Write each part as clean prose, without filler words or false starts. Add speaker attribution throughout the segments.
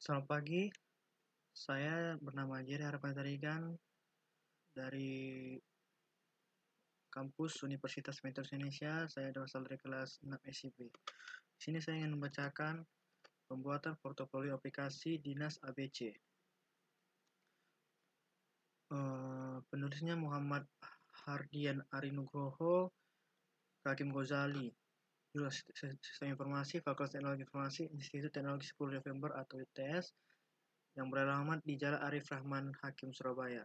Speaker 1: Selamat pagi, saya bernama Jerry Harapan Tarigan dari kampus Universitas Metodis Indonesia. Saya berasal dari kelas 6 SIP. Di sini saya ingin membacakan pembuatan portofolio aplikasi Dinas ABC. Penulisnya Muhammad Hardian Arinugroho, Hakim Ghazali. Jurus Sistem Informasi, Fakultas Teknologi Informasi, Institut Teknologi 10 November atau ITS, yang beralamat di Jalan Arif Rahman Hakim, Surabaya.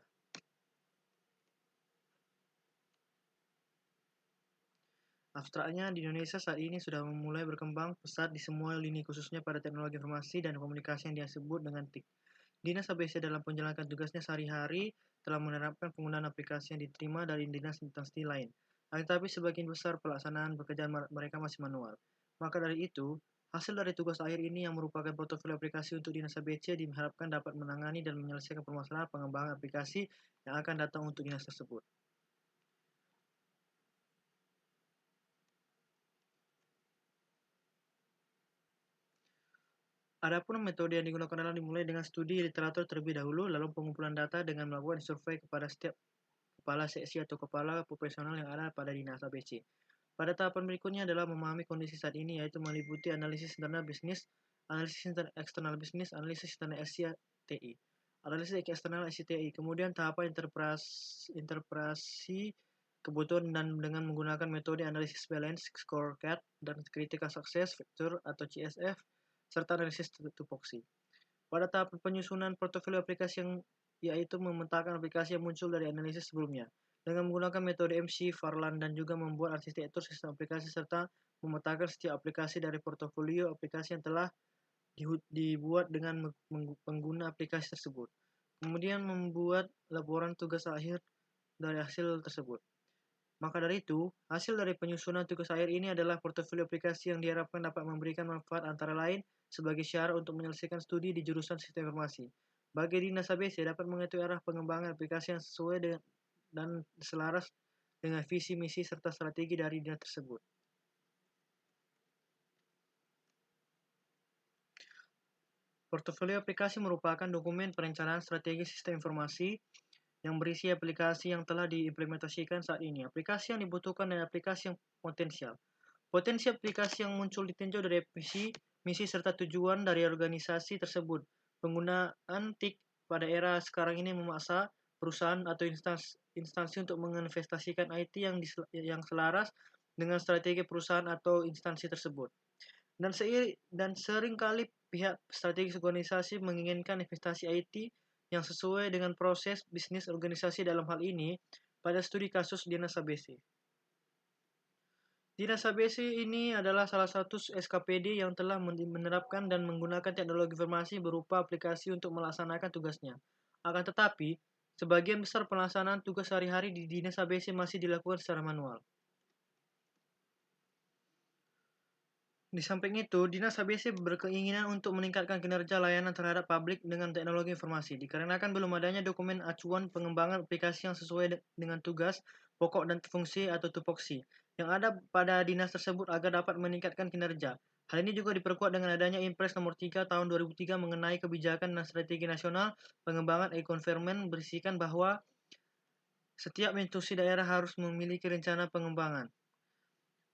Speaker 1: Abstraknya, di Indonesia saat ini sudah mulai berkembang pesat di semua lini, khususnya pada teknologi informasi dan komunikasi yang disebut dengan TIK. Dinas ABC dalam menjalankan tugasnya sehari-hari telah menerapkan penggunaan aplikasi yang diterima dari dinas instansi lain. Tetapi sebagian besar pelaksanaan pekerjaan mereka masih manual. Maka dari itu, hasil dari tugas akhir ini yang merupakan portofolio aplikasi untuk Dinas ABC diharapkan dapat menangani dan menyelesaikan permasalahan pengembangan aplikasi yang akan datang untuk dinas tersebut. Adapun metode yang digunakan adalah dimulai dengan studi literatur terlebih dahulu, lalu pengumpulan data dengan melakukan survei kepada setiap kepala seksi atau kepala profesional yang ada pada Dinas ABC. Pada tahapan berikutnya adalah memahami kondisi saat ini, yaitu meliputi analisis internal bisnis, analisis eksternal bisnis, analisis internal SCTI, analisis eksternal SCTI, kemudian tahapan interpretasi kebutuhan dan dengan menggunakan metode analisis balance, scorecard, dan critical success factor atau CSF, serta analisis tupoksi. Pada tahap penyusunan portofolio aplikasi yaitu memetakan aplikasi yang muncul dari analisis sebelumnya dengan menggunakan metode MC, Farland, dan juga membuat arsitektur sistem aplikasi serta memetakan setiap aplikasi dari portofolio aplikasi yang telah dibuat dengan pengguna aplikasi tersebut. Kemudian membuat laporan tugas akhir dari hasil tersebut. Maka dari itu, hasil dari penyusunan tugas akhir ini adalah portofolio aplikasi yang diharapkan dapat memberikan manfaat antara lain sebagai syarat untuk menyelesaikan studi di jurusan sistem informasi. Bagi Dinas ABC dapat mengetahui arah pengembangan aplikasi yang sesuai dengan dan selaras dengan visi, misi, serta strategi dari dinas tersebut. Portofolio aplikasi merupakan dokumen perencanaan strategi sistem informasi yang berisi aplikasi yang telah diimplementasikan saat ini. Aplikasi yang dibutuhkan dan aplikasi yang potensial. Potensi aplikasi yang muncul ditinjau dari visi, misi, serta tujuan dari organisasi tersebut. Penggunaan TIK pada era sekarang ini memaksa perusahaan atau instansi untuk menginvestasikan IT yang selaras dengan strategi perusahaan atau instansi tersebut. Dan seringkali pihak strategis organisasi menginginkan investasi IT yang sesuai dengan proses bisnis organisasi dalam hal ini pada studi kasus Dinas ABC. Dinas ABC ini adalah salah satu SKPD yang telah menerapkan dan menggunakan teknologi informasi berupa aplikasi untuk melaksanakan tugasnya. Akan tetapi, sebagian besar pelaksanaan tugas sehari-hari di Dinas ABC masih dilakukan secara manual. Di samping itu, Dinas ABC berkeinginan untuk meningkatkan kinerja layanan terhadap publik dengan teknologi informasi, dikarenakan belum adanya dokumen acuan pengembangan aplikasi yang sesuai dengan tugas, pokok dan fungsi atau tupoksi yang ada pada dinas tersebut agar dapat meningkatkan kinerja. Hal ini juga diperkuat dengan adanya Impres nomor 3 tahun 2003 mengenai kebijakan dan strategi nasional pengembangan e-government berisikan bahwa setiap institusi daerah harus memiliki rencana pengembangan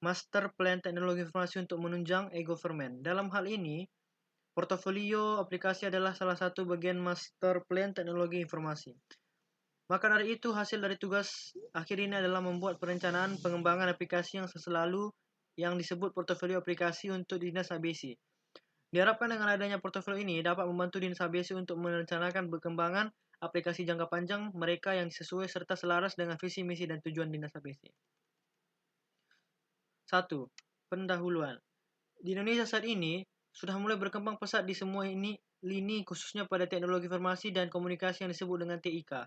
Speaker 1: Master Plan Teknologi Informasi untuk menunjang e-government. Dalam hal ini, portofolio aplikasi adalah salah satu bagian Master Plan Teknologi Informasi. Maka dari itu, hasil dari tugas akhir ini adalah membuat perencanaan pengembangan aplikasi yang selalu yang disebut portofolio aplikasi untuk Dinas ABC. Diharapkan dengan adanya portofolio ini dapat membantu Dinas ABC untuk merencanakan perkembangan aplikasi jangka panjang mereka yang sesuai serta selaras dengan visi, misi, dan tujuan Dinas ABC. 1. Pendahuluan. Di Indonesia saat ini sudah mulai berkembang pesat di semua lini khususnya pada teknologi informasi dan komunikasi yang disebut dengan TIK.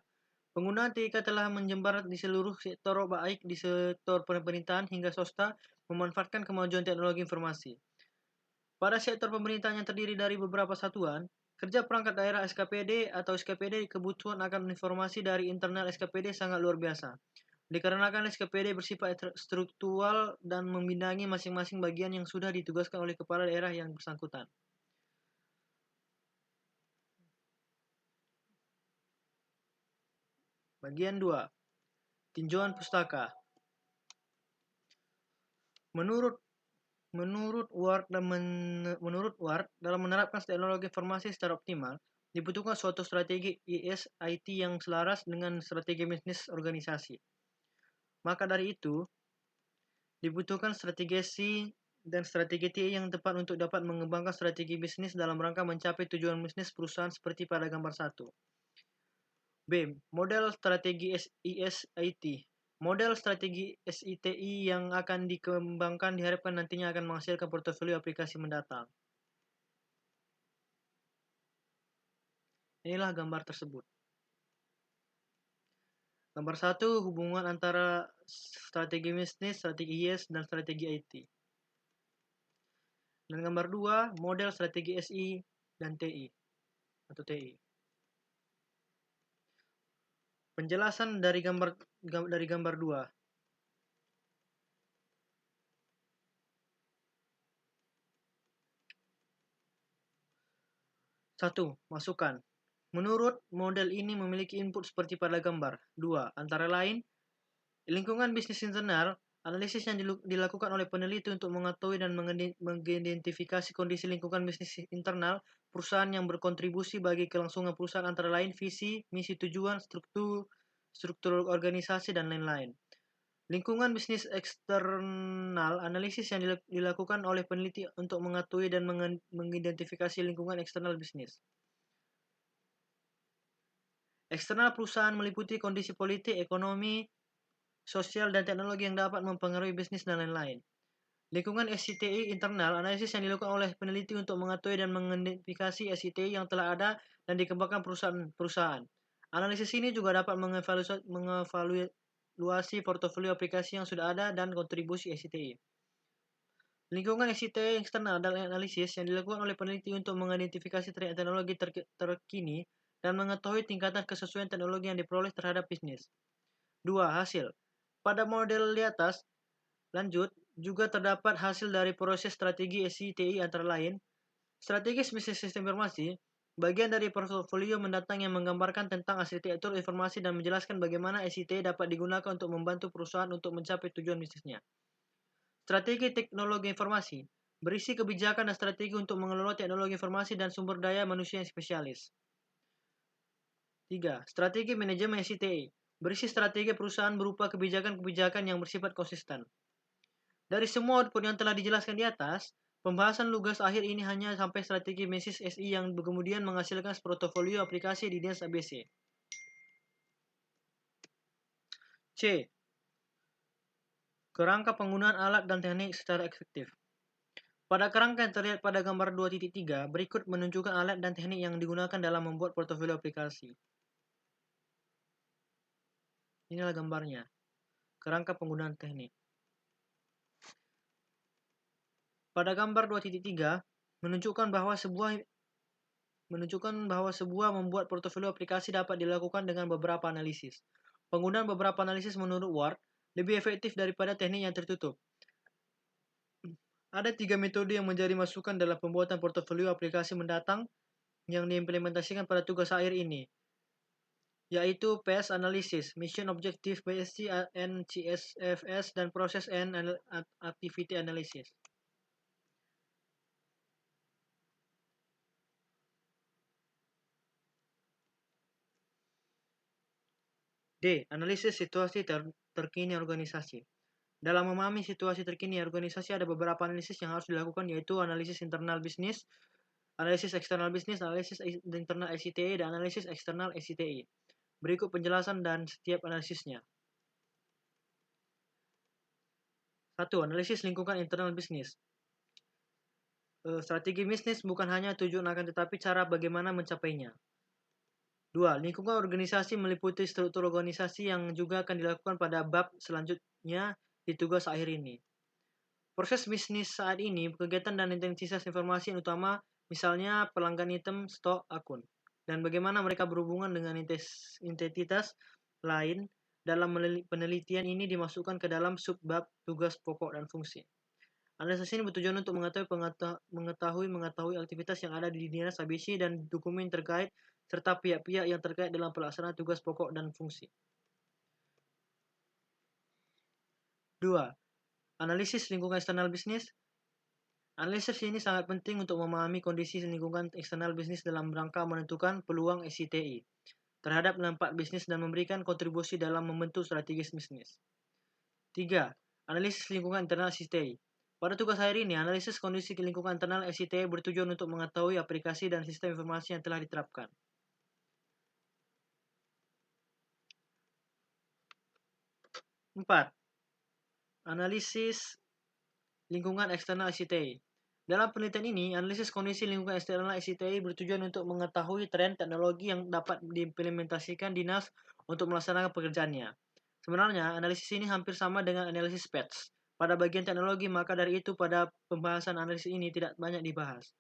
Speaker 1: Penggunaan TIK telah menjembar di seluruh sektor baik di sektor pemerintahan hingga swasta memanfaatkan kemajuan teknologi informasi. Pada sektor pemerintahan yang terdiri dari beberapa satuan, kerja perangkat daerah SKPD atau SKPD kebutuhan akan informasi dari internal SKPD sangat luar biasa. Dikarenakan SKPD bersifat struktural dan membidangi masing-masing bagian yang sudah ditugaskan oleh kepala daerah yang bersangkutan. Bagian 2. Tinjauan pustaka. Menurut Ward dalam menerapkan teknologi informasi secara optimal, dibutuhkan suatu strategi IS/IT yang selaras dengan strategi bisnis organisasi. Maka dari itu, dibutuhkan strategi SI dan strategi TI yang tepat untuk dapat mengembangkan strategi bisnis dalam rangka mencapai tujuan bisnis perusahaan seperti pada gambar 1. B. Model strategi IS/IT. Model strategi SITI yang akan dikembangkan diharapkan nantinya akan menghasilkan portofolio aplikasi mendatang. Inilah gambar tersebut. Gambar 1, hubungan antara strategi bisnis, strategi IS, dan strategi IT. Dan gambar 2, model strategi SI dan TI atau TI. Penjelasan dari gambar 2. 1. Masukan. Menurut model ini memiliki input seperti pada gambar 2. Antara lain, lingkungan bisnis internal, analisis yang dilakukan oleh peneliti untuk mengetahui dan mengidentifikasi kondisi lingkungan bisnis internal perusahaan yang berkontribusi bagi kelangsungan perusahaan antara lain visi, misi tujuan, struktur organisasi, dan lain-lain. Lingkungan bisnis eksternal, analisis yang dilakukan oleh peneliti untuk mengetahui dan mengidentifikasi lingkungan eksternal bisnis. Eksternal perusahaan meliputi kondisi politik, ekonomi, sosial, dan teknologi yang dapat mempengaruhi bisnis dan lain-lain. Lingkungan SITI internal, analisis yang dilakukan oleh peneliti untuk mengetahui dan mengidentifikasi SITI yang telah ada dan dikembangkan perusahaan. Analisis ini juga dapat mengevaluasi portofolio aplikasi yang sudah ada dan kontribusi SITI. Lingkungan SITI eksternal adalah analisis yang dilakukan oleh peneliti untuk mengidentifikasi teknologi terkini dan mengetahui tingkatan kesesuaian teknologi yang diperoleh terhadap bisnis. 2. Hasil. Pada model di atas, lanjut, juga terdapat hasil dari proses strategi SITI antara lain, strategis bisnis sistem informasi, bagian dari portofolio mendatang yang menggambarkan tentang arsitektur informasi dan menjelaskan bagaimana SITI dapat digunakan untuk membantu perusahaan untuk mencapai tujuan bisnisnya. Strategi teknologi informasi, berisi kebijakan dan strategi untuk mengelola teknologi informasi dan sumber daya manusia yang spesialis. 3. Strategi manajemen SITI, berisi strategi perusahaan berupa kebijakan-kebijakan yang bersifat konsisten. Dari semua output yang telah dijelaskan di atas, pembahasan tugas akhir ini hanya sampai strategi bisnis SI yang kemudian menghasilkan portofolio aplikasi di dinas ABC. C. Kerangka penggunaan alat dan teknik secara efektif. Pada kerangka yang terlihat pada gambar 2.3, berikut menunjukkan alat dan teknik yang digunakan dalam membuat portofolio aplikasi. Inilah gambarnya. Kerangka penggunaan teknik. Pada gambar 2.3 menunjukkan bahwa sebuah membuat portofolio aplikasi dapat dilakukan dengan beberapa analisis. Penggunaan beberapa analisis menurut Ward lebih efektif daripada teknik yang tertutup. Ada 3 metode yang menjadi masukan dalam pembuatan portofolio aplikasi mendatang yang diimplementasikan pada tugas akhir ini, yaitu PS Analysis, Mission Objective BSC and CSFS, dan Process and Activity Analysis. D. Analisis situasi terkini organisasi. Dalam memahami situasi terkini organisasi, ada beberapa analisis yang harus dilakukan, yaitu analisis internal bisnis, analisis eksternal bisnis, analisis internal SITI, dan analisis eksternal SITI. Berikut penjelasan dan setiap analisisnya. 1. Analisis lingkungan internal bisnis. Strategi bisnis bukan hanya tujuan akan tetapi cara bagaimana mencapainya. 2. Lingkungan organisasi meliputi struktur organisasi yang juga akan dilakukan pada bab selanjutnya di tugas akhir ini. Proses bisnis saat ini, kegiatan dan intensitas informasi yang utama, misalnya pelanggan item, stok, akun, dan bagaimana mereka berhubungan dengan entitas lain. Dalam penelitian ini dimasukkan ke dalam subbab tugas pokok dan fungsi. Analisis ini bertujuan untuk mengetahui aktivitas yang ada di dinas ABC dan dokumen terkait serta pihak-pihak yang terkait dalam pelaksanaan tugas pokok dan fungsi. 2. Analisis lingkungan eksternal bisnis. Analisis ini sangat penting untuk memahami kondisi lingkungan eksternal bisnis dalam rangka menentukan peluang SCTI terhadap dampak bisnis dan memberikan kontribusi dalam membentuk strategi bisnis. 3. Analisis lingkungan internal SCTI. Pada tugas hari ini, analisis kondisi lingkungan internal SCTI bertujuan untuk mengetahui aplikasi dan sistem informasi yang telah diterapkan. 4. Analisis lingkungan eksternal SCTI. Dalam penelitian ini, analisis kondisi lingkungan eksternal SCTI bertujuan untuk mengetahui tren teknologi yang dapat diimplementasikan dinas untuk melaksanakan pekerjaannya. Sebenarnya, analisis ini hampir sama dengan analisis PETS. Pada bagian teknologi, maka dari itu pada pembahasan analisis ini tidak banyak dibahas.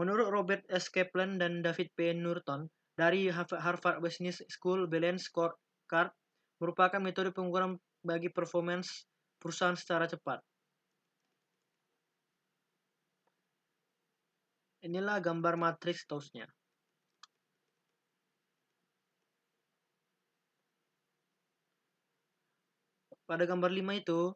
Speaker 1: Menurut Robert S. Kaplan dan David P. Norton dari Harvard Business School, balance scorecard merupakan metode pengukuran bagi performance perusahaan secara cepat. Inilah gambar matriks TOWS-nya. Pada gambar 5 itu,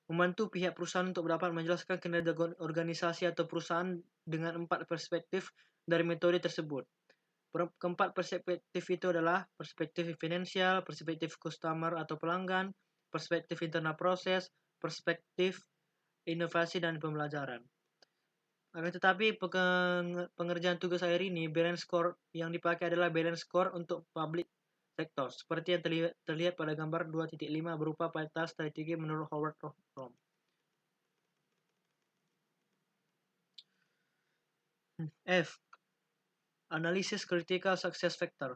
Speaker 1: membantu pihak perusahaan untuk dapat menjelaskan kinerja organisasi atau perusahaan dengan 4 perspektif dari metode tersebut. Keempat perspektif itu adalah perspektif finansial, perspektif customer atau pelanggan, perspektif internal proses, perspektif inovasi dan pembelajaran. Akan tetapi pengerjaan tugas akhir ini, balance score yang dipakai adalah balance score untuk public sector, seperti yang terlihat pada gambar 2.5 berupa peta strategi menurut Howard Rom. F. Analisis Critical Success Factor.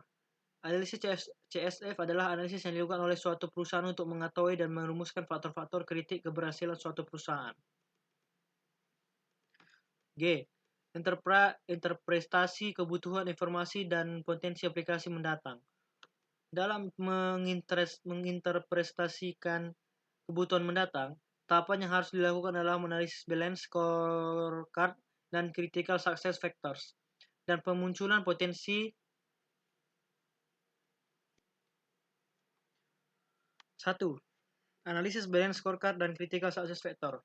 Speaker 1: Analisis CSF adalah analisis yang dilakukan oleh suatu perusahaan untuk mengetahui dan merumuskan faktor-faktor kritik keberhasilan suatu perusahaan. G. Interpretasi kebutuhan informasi dan potensi aplikasi mendatang. Dalam menginterpretasikan kebutuhan mendatang, tahapan yang harus dilakukan adalah menganalisis balance scorecard dan critical success factors dan pemunculan potensi. 1. Analisis balance scorecard dan critical success factor.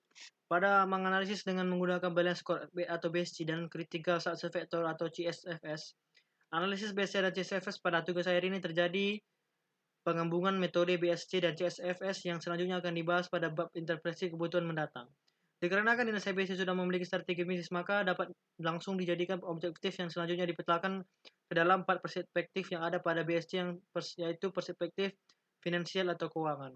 Speaker 1: Pada menganalisis dengan menggunakan balance score atau BSC dan critical success factor atau CSFS, analisis BSC dan CSFS pada tugas akhir ini terjadi penggabungan metode BSC dan CSFS yang selanjutnya akan dibahas pada bab interpretasi kebutuhan mendatang. Dikarenakan dinas BSC sudah memiliki strategi bisnis, maka dapat langsung dijadikan objektif yang selanjutnya dipetakan ke dalam 4 perspektif yang ada pada BSC, yaitu perspektif finansial atau keuangan.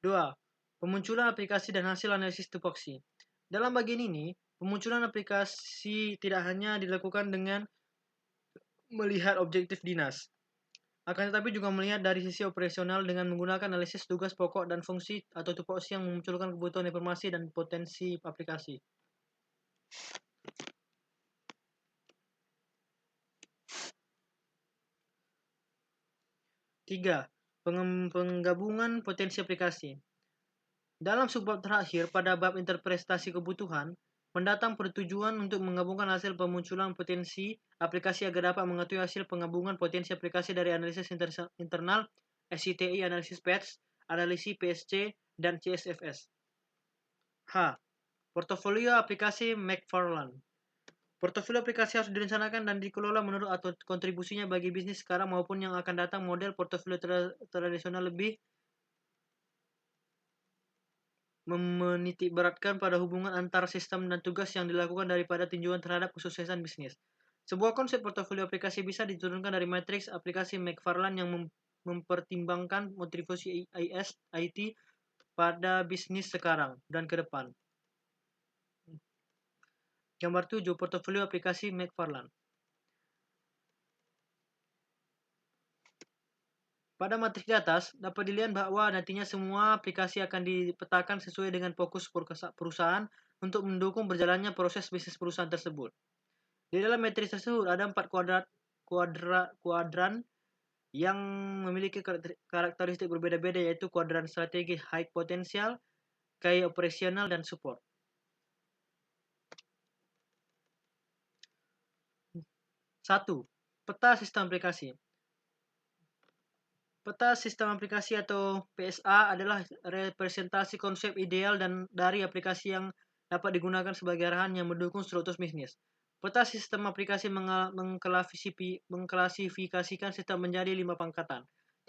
Speaker 1: 2. Pemunculan aplikasi dan hasil analisis tupoksi. Dalam bagian ini, pemunculan aplikasi tidak hanya dilakukan dengan melihat objektif dinas, akan tetapi juga melihat dari sisi operasional dengan menggunakan analisis tugas pokok dan fungsi atau tupoksi yang memunculkan kebutuhan informasi dan potensi aplikasi. 3. Penggabungan potensi aplikasi. Dalam subbab terakhir pada bab interpretasi kebutuhan, mendatang bertujuan untuk menggabungkan hasil pemunculan potensi aplikasi agar dapat mengetahui hasil penggabungan potensi aplikasi dari analisis internal, SCTI, analisis PETS, analisis PSC, dan CSFS. H. Portofolio aplikasi McFarland. Portofolio aplikasi harus direncanakan dan dikelola menurut atau kontribusinya bagi bisnis sekarang maupun yang akan datang. Model portofolio tradisional lebih menitikberatkan pada hubungan antar sistem dan tugas yang dilakukan daripada tinjauan terhadap kesuksesan bisnis. Sebuah konsep portofolio aplikasi bisa diturunkan dari matriks aplikasi McFarland yang mempertimbangkan kontribusi IT pada bisnis sekarang dan ke depan. Gambar 7, portofolio aplikasi McFarland. Pada matriks di atas, dapat dilihat bahwa nantinya semua aplikasi akan dipetakan sesuai dengan fokus perusahaan untuk mendukung berjalannya proses bisnis perusahaan tersebut. Di dalam matriks tersebut ada 4 kuadran yang memiliki karakteristik berbeda-beda, yaitu kuadran strategi high potential, key operational, dan support. Satu, peta sistem aplikasi. Peta sistem aplikasi atau PSA adalah representasi konsep ideal dan dari aplikasi yang dapat digunakan sebagai arahan yang mendukung struktur bisnis. Peta sistem aplikasi mengklasifikasikan sistem menjadi 5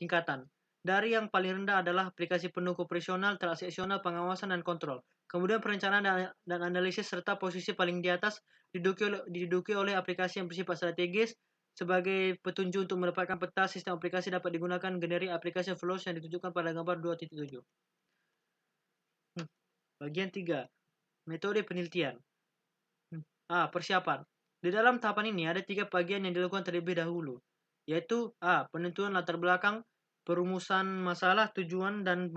Speaker 1: tingkatan. Dari yang paling rendah adalah aplikasi penuh operasional, transaksional, pengawasan, dan kontrol. Kemudian perencanaan dan analisis serta posisi paling di atas diduduki oleh aplikasi yang bersifat strategis, sebagai petunjuk untuk mendapatkan peta sistem aplikasi dapat digunakan generik aplikasi flows yang ditunjukkan pada gambar 2.7. Bagian 3. Metode penelitian. Persiapan. Di dalam tahapan ini ada 3 bagian yang dilakukan terlebih dahulu, yaitu A. Penentuan latar belakang, perumusan masalah, tujuan, dan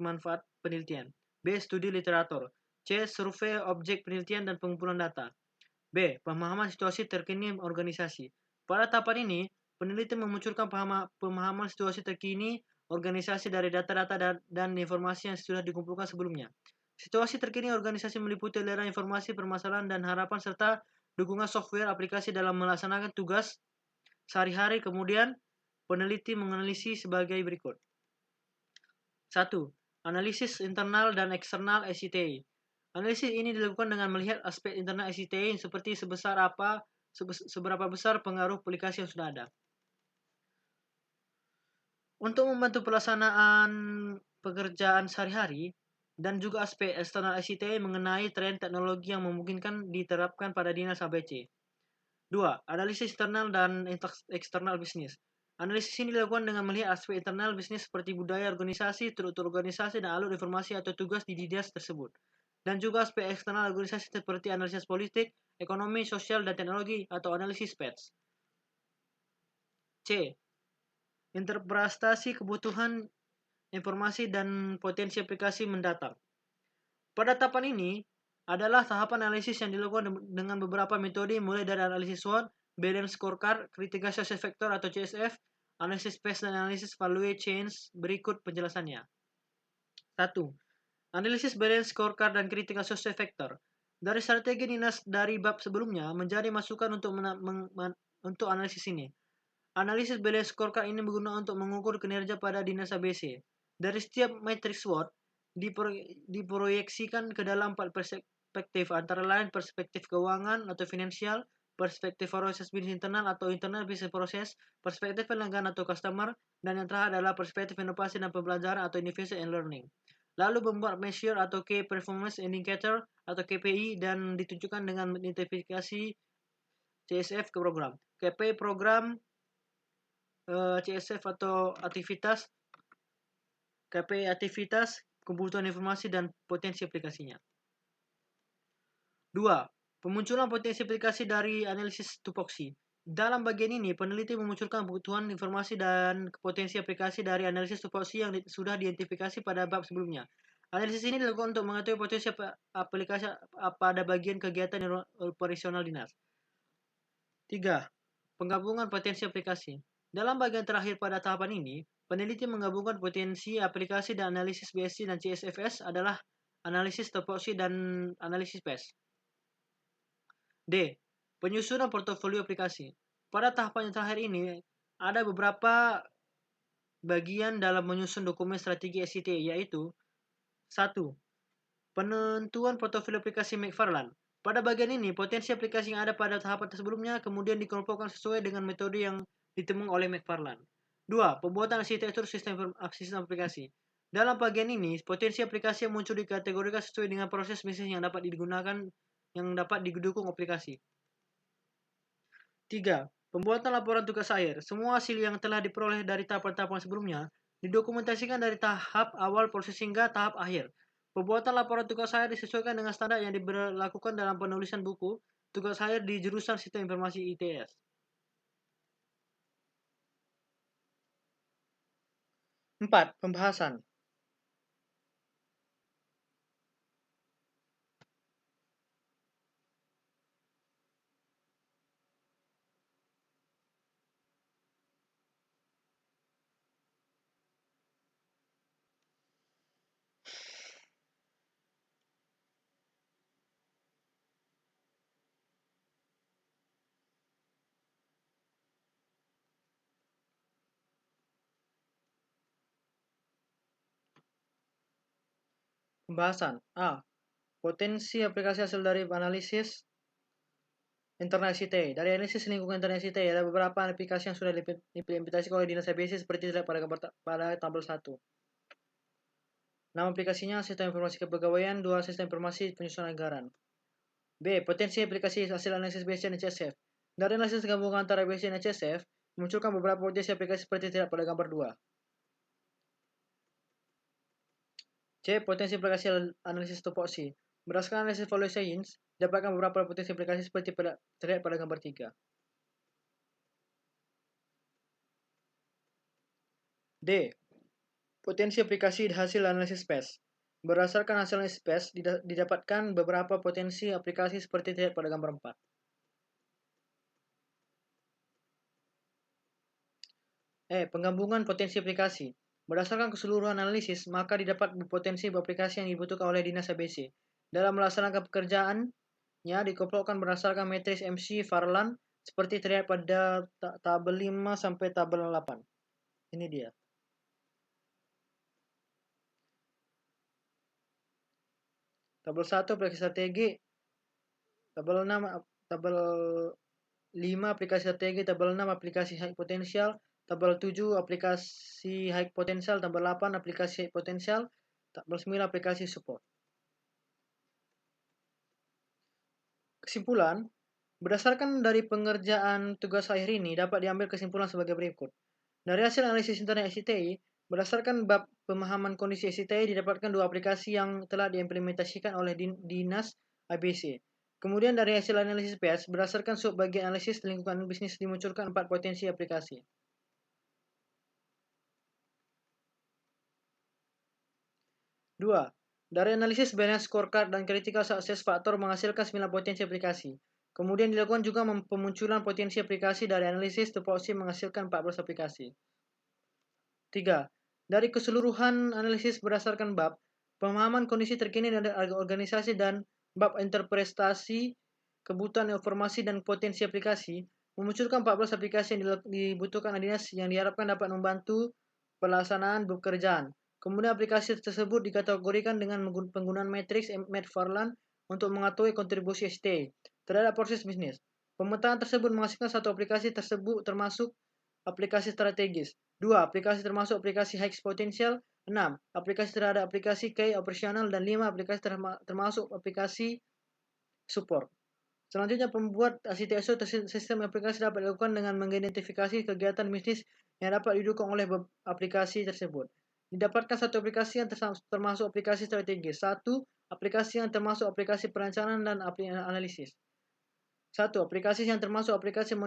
Speaker 1: manfaat penelitian. B. Studi literatur. C. Survei objek penelitian dan pengumpulan data. B. Pemahaman situasi terkini organisasi. Pada tahapan ini, peneliti memunculkan pemahaman situasi terkini organisasi dari data-data dan informasi yang sudah dikumpulkan sebelumnya. Situasi terkini organisasi meliputi aliran informasi, permasalahan, dan harapan, serta dukungan software aplikasi dalam melaksanakan tugas sehari-hari. Kemudian, peneliti menganalisis sebagai berikut. 1. Analisis internal dan eksternal SITI. Analisis ini dilakukan dengan melihat aspek internal SITI seperti seberapa besar pengaruh aplikasi yang sudah ada. Untuk membantu pelaksanaan pekerjaan sehari-hari dan juga aspek eksternal SITI mengenai tren teknologi yang memungkinkan diterapkan pada dinas ABC. 2. Analisis internal dan eksternal bisnis. Analisis ini dilakukan dengan melihat aspek internal bisnis seperti budaya organisasi, struktur organisasi, dan alur informasi atau tugas di dinas tersebut. Dan juga aspek eksternal organisasi seperti analisis politik, ekonomi, sosial, dan teknologi atau analisis PETS. C. Interpretasi kebutuhan informasi dan potensi aplikasi mendatang. Pada tahapan ini adalah tahapan analisis yang dilakukan dengan beberapa metode, mulai dari analisis SWOT, Balance Scorecard, Critical Success Factor atau CSF, analisis PES, dan analisis Value Change. Berikut penjelasannya. 1. Analisis Balance Scorecard dan Critical Success Factor. Dari strategi dinas dari bab sebelumnya menjadi masukan untuk analisis ini. Analisis Balance Scorecard ini berguna untuk mengukur kinerja pada dinas ABC. Dari setiap matriks SWOT diproyeksikan ke dalam 4 perspektif, antara lain perspektif keuangan atau finansial, perspektif proses bisnis internal atau internal business process, perspektif pelanggan atau customer, dan yang terakhir adalah perspektif inovasi dan pembelajaran atau innovation and learning. Lalu membuat measure atau Key Performance Indicator atau KPI dan ditunjukkan dengan identifikasi CSF ke program. KPI program, CSF atau aktivitas, KPI aktivitas, kebutuhan informasi, dan potensi aplikasinya. 2. Pemunculan potensi aplikasi dari analisis tupoksi. Dalam bagian ini, peneliti memunculkan kebutuhan informasi dan potensi aplikasi dari analisis tupoksi yang sudah diidentifikasi pada bab sebelumnya. Analisis ini dilakukan untuk mengetahui potensi aplikasi pada bagian kegiatan operasional dinas. 3. Penggabungan potensi aplikasi. Dalam bagian terakhir pada tahapan ini, peneliti menggabungkan potensi aplikasi dan analisis BSC dan CSFS adalah analisis tupoksi dan analisis PES. D. Penyusunan portofolio aplikasi. Pada tahapan yang terakhir ini, ada beberapa bagian dalam menyusun dokumen strategi SIT, yaitu 1. Penentuan portofolio aplikasi McFarland. Pada bagian ini, potensi aplikasi yang ada pada tahapan sebelumnya kemudian dikelompokkan sesuai dengan metode yang ditemui oleh McFarland. 2. Pembuatan arsitektur sistem aplikasi. Dalam bagian ini, potensi aplikasi yang muncul dikategorikan sesuai dengan proses bisnis yang dapat didukung aplikasi. 3. Pembuatan laporan tugas akhir. Semua hasil yang telah diperoleh dari tahapan-tahapan sebelumnya didokumentasikan dari tahap awal proses hingga tahap akhir. Pembuatan laporan tugas akhir disesuaikan dengan standar yang diberlakukan dalam penulisan buku tugas akhir di jurusan Sistem Informasi ITS. 4. Pembahasan. Pembahasan A. Potensi aplikasi hasil dari analisis internal SCTI. Dari analisis lingkungan internal SCTI, ada beberapa aplikasi yang sudah diimplementasikan oleh Dinas ABC seperti terlihat pada tabel 1. Nama aplikasinya Sistem Informasi Kepegawaian, 2 Sistem Informasi Penyusunan Anggaran. B. Potensi aplikasi hasil analisis BC dan CSF. Dari analisis gabungan antara BC dan CSF, munculkan beberapa potensi aplikasi seperti terlihat pada gambar 2. C. Potensi aplikasi analisis topoksi. Berdasarkan analisis value science, dapatkan beberapa potensi aplikasi seperti terlihat pada gambar 3. D. Potensi aplikasi hasil analisis SPES. Berdasarkan hasil analisis SPES, didapatkan beberapa potensi aplikasi seperti terlihat pada gambar 4. Penggabungan potensi aplikasi. Berdasarkan keseluruhan analisis, maka didapat potensi aplikasi yang dibutuhkan oleh Dinas ABC. Dalam melaksanakan pekerjaannya, dikelompokkan berdasarkan matriks MC Farland seperti terlihat pada tabel 5 sampai tabel 8. Ini dia. Tabel 1 aplikasi strategi, tabel 5 aplikasi strategi, tabel 6 aplikasi high potensial, tabel 7 aplikasi high potensial, tabel 8 aplikasi high potensial, tabel 9 aplikasi support. Kesimpulan, berdasarkan dari pengerjaan tugas akhir ini dapat diambil kesimpulan sebagai berikut. Dari hasil analisis internet SCTI, berdasarkan bab pemahaman kondisi SCTI didapatkan 2 aplikasi yang telah diimplementasikan oleh Dinas ABC. Kemudian dari hasil analisis PS, berdasarkan subbagian analisis lingkungan bisnis dimunculkan 4 potensi aplikasi. 2. Dari analisis balance scorecard dan critical success factor menghasilkan 9 potensi aplikasi. Kemudian dilakukan juga pemunculan potensi aplikasi dari analisis tupoksi menghasilkan 14 aplikasi. 3. Dari keseluruhan analisis berdasarkan bab, pemahaman kondisi terkini dari organisasi dan bab interpretasi, kebutuhan informasi dan potensi aplikasi, memunculkan 14 aplikasi yang dibutuhkan dinas yang diharapkan dapat membantu pelaksanaan pekerjaan. Kemudian aplikasi tersebut dikategorikan dengan penggunaan matriks McFarland untuk mengetahui kontribusi ST terhadap proses bisnis. Pemetaan tersebut menghasilkan satu aplikasi tersebut termasuk aplikasi strategis. 2. Aplikasi termasuk aplikasi high potential. 6. Aplikasi terhadap aplikasi key operasional. Dan 5. Aplikasi termasuk aplikasi support. Selanjutnya, pembuat arsitektur sistem aplikasi dapat dilakukan dengan mengidentifikasi kegiatan bisnis yang dapat didukung oleh aplikasi tersebut. Didapatkan satu aplikasi yang termasuk aplikasi strategis. 1. Aplikasi yang termasuk aplikasi perencanaan dan analisis. 1. Aplikasi yang termasuk aplikasi